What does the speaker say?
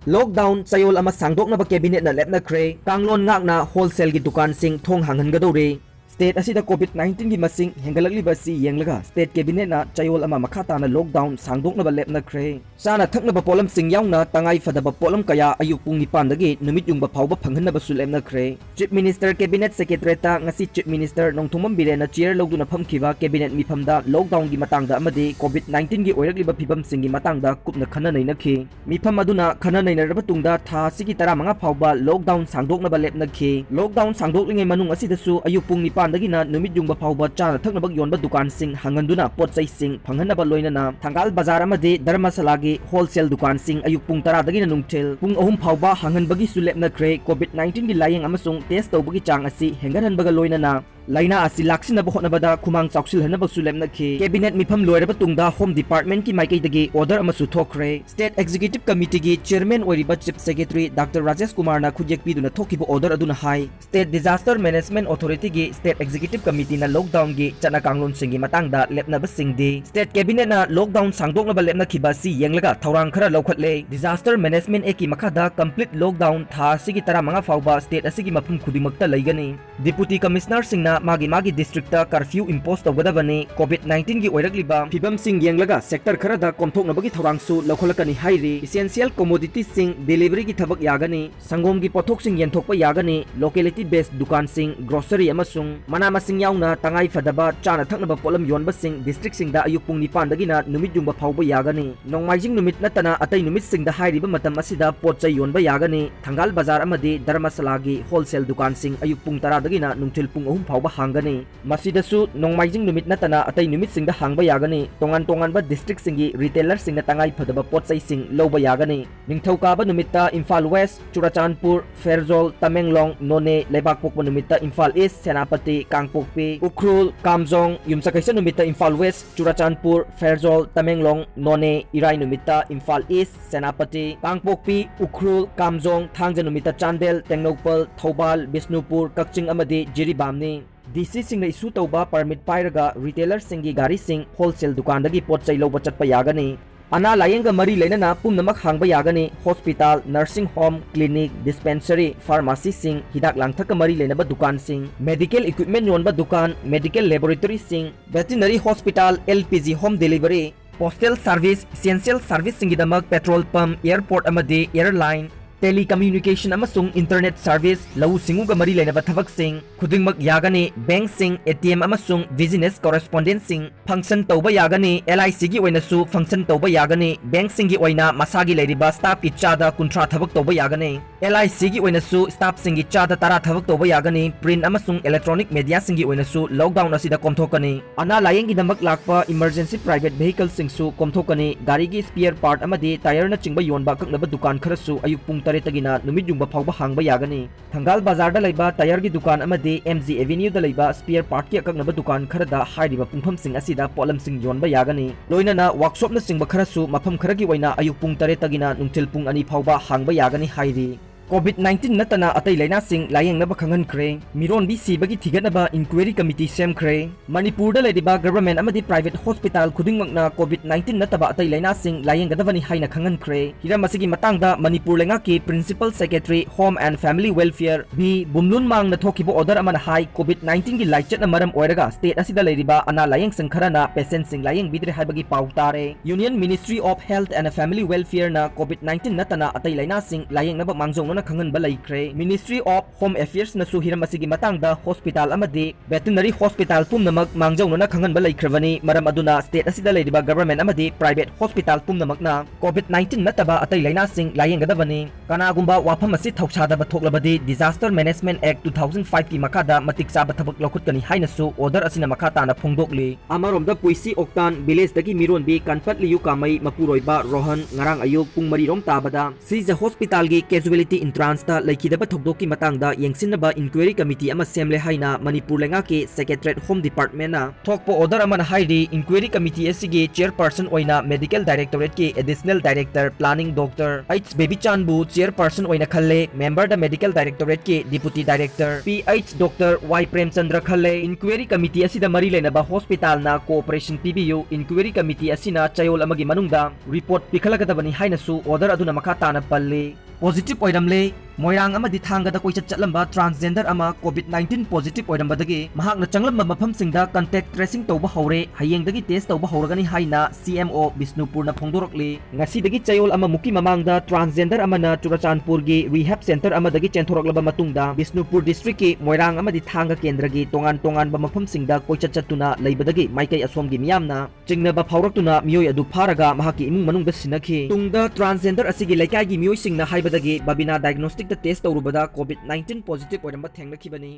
Lockdown chayol ama sangdoknaba cabinet na lepnakre kanglon ngakna wholesale gi dukan sing thong hanghangadore. State asida COVID-19 gi masing hengalakliba si yenglaga state cabinet na chayol ama makhata na lockdown sangdoknaba lepnakre. Sana thaknaba polam sing yaungna tangai fadaba polam kaya ayuk pung nipan dagi numit yung bapawba phanghanaba su lepnakre. Chief Minister Cabinet Secretary ta ngasi Chief Minister Nongthongmam Birena chair logduna phamkhiba cabinet miphamda lockdown gi matangda amadi COVID-19 gi oirakliba phibam sing gi matangda kupna khana nainakhi. Mifam aduna khana nainaraba tungda tha sigi 15 phawba lockdown sangdoknaba lepnakhi. Lockdown sangdoklingai manung asidasu ayuk pung nipan dagi na numit yung bapawba chana thaknabag yonba dukan sing hanganduna potsai sing phanghanaba loinana Thangal Bazar amadi Dharmasala gi wholesale dukan sing ayuk pung 10 dagi na nungthil pung 3 phawba hanganbagi sulepnakre COVID-19 gi layeng amasung test tawbagi chang asi hengarhanbaga loinana Laina asi laksinaba hotnabada khumang chawsilhanaba sulemnakhi. Cabinet mifam loiraba tungda Home Department ki maikaidagi order amasu thokre. State Executive Committee gi chairman oiriba Chief Secretary Dr. Rajesh Kumar na khujekpiduna thokiba order aduna hai. State Disaster Management Authority gi State Executive Committee na lockdown gi chana kanglon singi matangda lepnaba singdi. State Cabinet na lockdown sangdoknaba lepnakhiba si yenglaga thawrang khara lawkhatle. Disaster Management Act ki makhada complete lockdown tha sigi 15 phawba state asigi mafum khudingmakta laigani. Deputy Commissioner singna magi district ta curfew impose tawgadabani COVID-19 gi oirakliba phibam sing yenglaga sector kharada komthoknabagi thawrangsu lawkholakani hairi. Essential commodities sing delivery gi thabak yagani sangom gi pothok sing yenthokpa yagani locality based dukan sing grocery amasung mana masing yauna tangai fadaba chana thaknaba polam yonba sing district sing da ayuk pung 9 dagina numit yungba phawba yagani. Nongmaijing numit natana atai numit sing da hairiba matam asida potchai yonba yagani. Thangal Bazar amadi Dharmasala gi wholesale dukan sing ayuk pung 10 dagina nungthil pung 3 phawba hangani. Masidasu nongmaijing numit natana atai numit singda hangba yagani. Tongan ba district singi retailer singna tangai phadaba potsai sing lowba yagani. Ningthokaba numitta Imphal West, Churachandpur, Ferjol, Tamenglong, None, Leibakpokpa numitta Imphal East, Senapati, Kangpokpi, Ukhrul, Kamjong, Yumsakaisa numitta Imphal West, Churachandpur, Ferjol, Tamenglong, None, Irai numitta Imphal East, Senapati, Kangpokpi, Ukhrul, Kamjong, Thangja numitta Chandel, Tengnopal, Thoubal, Bisnupur, Kakching amadi Jiribamni. DC singna isu tawba permit pairaga retailer singi gari sing wholesale dukan dagi potchai lawba chatpa yagani. Ana layenga mari lainana pumnamak hangba yagani. Hospital, nursing home, clinic, dispensary, pharmacy sing hidak langthak mari lainaba dukan sing medical equipment yonba dukan, medical laboratory sing veterinary hospital, LPG home delivery, postal service, essential service singidamak petrol pump, airport amadi airline, telecommunication amasung internet service lau singuga mari lainaba thabak sing khudingmak yagani. Bank sing ATM amasung business correspondent sing function tawba yagani. LIC gi oina su function tawba yagani. Bank sing gi oina masagi lairiba staff ki chada kuntra thabak tawba yagani. LIC gi oina su staff sing gi chada tara thabak tawba yagani. Print amasung electronic media sing gi oina su lockdown asida komthokani. Ana layeng gi damak lakpa emergency private vehicle sing su komthokani. Gari gi spare part amadi tire na chingba yonba kaknaba dukan kharasu ayuk pung tagina numit yungba phawba hangba yagani. Thangal Bazar da laiba tire gi dukan amadi MG Avenue da laiba spare part ki akaknaba dukan kharada hairiba pungpham sing asida polam sing yonba yagani. Loinana workshop na singba kharasu mafam kharagi oina ayuk pung 3 tagina nungthil pung 2 phawba hangba yagani hairi. COVID-19 natana atai laina sing layeng naba khangan kre miron bi sibagi thiganaba inquiry committee sem kre. Manipur da ladiba government amadi private hospital khudingmakna COVID-19 nataba atai laina sing layeng gadawani haina khangan kre. Hiram asigi matangda Manipur lenga ki principal secretary Home and Family Welfare bi bumlun mang na thokibo order amana hai COVID-19 gi laichat na maram oiraga state asida ladiba ana layeng sing kharana patient sing layeng bidre haibagi pautare. Union Ministry of Health and Family Welfare na COVID-19 natana atai laina sing layeng naba mangjong na khangan balai kre. Ministry of Home Affairs na suhiram asigi matangda hospital amadi veterinary hospital pumnamak mangjaw na khangan balai kravani. Maram aduna state asida ladiba government amadi private hospital pumnamak na COVID-19 nataba atay laina sing layeng gadabani. Kanagumba wafam asi thauchada bathoklabadi Disaster Management Act 2005 ki makada matik saba thabak lokutkani haina su order asina makata na phongdokli. Amaromda Puisi Oktan village dagi miron bi kanpat liyu kamai mapuroiba Rohan ngarang ayuk pung 3 rom tabada Sija hospital gi casualty इंट्रांसता लेखिदबा थोकदोकी मतंगदा यंगसिनबा inquiry committee अमा सेमले हाइना मणिपुर लेंगा के secretariat home department ना थोकपो ऑर्डर अमा हाइदी इंक्वायरी कमिटी एसिगे चेयरपर्सन ओइना मेडिकल डायरेक्टोरेट के additional director planning doctor H Baby चांदबू चेयरपर्सन ओइना खल्ले मेंबर द मेडिकल डायरेक्टोरेट के deputy director PH doctor Y Premchandra खल्ले इंक्वायरी कमिटी असिदा मरी लेनबा हॉस्पिटल ना कोऑपरेशन पीबीयू इंक्वायरी कमिटी असिना चयोल अमगी मनुंगदा रिपोर्ट पिखलगदबनी हाइनसु ऑर्डर अदुना मखा ताना पल्ले पॉजिटिव ओइरमले मोयरांग अमदी थांगदा कोई चटलंबा ट्रांसजेंडर अमा कोविड-19 पॉजिटिव ओइरमबदगी महाकना चंगलंबा मफमसिंगदा कांटेक्ट ट्रेसिंग तौबा हौरे हयेंगदगी टेस्ट तौबा हौरगनी हाइना सीएमओ बिष्णुपुरना फोंदोरकले ngasiदगी चयोल अमा मुकी ममांगदा ट्रांसजेंडर अमना चुराचांदपुरगी रिहैब सेंटर अमदगी चेंथोरकलबा मतुंगदा बिष्णुपुर डिस्ट्रिक्ट की मोयरांग अमदी थांगा केंद्रगी तोंगान तोंगानबा मफमसिंगदा कोई चटचतुना लेबदगी माइकई असोमगी मियामना चिंगनबा फावरक्तुना मियोय अदु फारगा महाकी इमुंग मनुंगदा सिनखी तुंगदा ट्रांसजेंडर असिगी लेकाइगी मियोयसिंगना हाइबदगी बाबिना डायग्नोस्टिक टेस्ट तौरुबदा कोविड-19 पॉजिटिव ओइरंबा थेंगनखिबनी